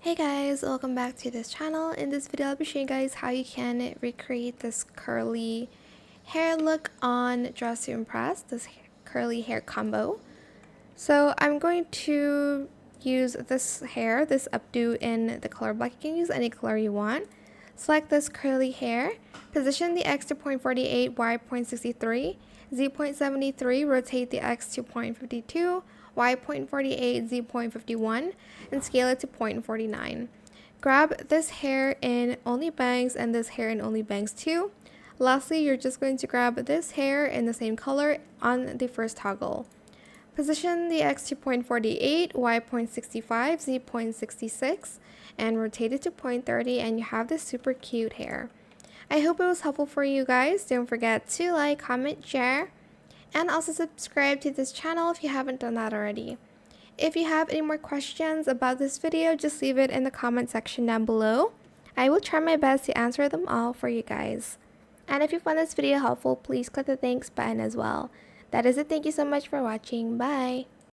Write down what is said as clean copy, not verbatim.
Hey guys, welcome back to this channel. In this video, I'll be showing you guys how you can recreate this curly hair look on Dress to Impress, this curly hair combo. So I'm going to use this hair, this updo in the color black. You can use any color you want. Select this curly hair, position the X to 0.48, Y 0.63, Z 0.73, rotate the X to 0.52, Y 0.48, Z 0.51, and scale it to 0.49. Grab this hair in only bangs and this hair in only bangs too. Lastly, you're just going to grab this hair in the same color on the first toggle. Position the X to 0.48, Y 0.65, Z 0.66, and rotate it to 0.30 and you have this super cute hair. I hope it was helpful for you guys. Don't forget to like, comment, share, and also subscribe to this channel if you haven't done that already. If you have any more questions about this video, just leave it in the comment section down below. I will try my best to answer them all for you guys. And if you found this video helpful, please click the thanks button as well. That is it. Thank you so much for watching. Bye!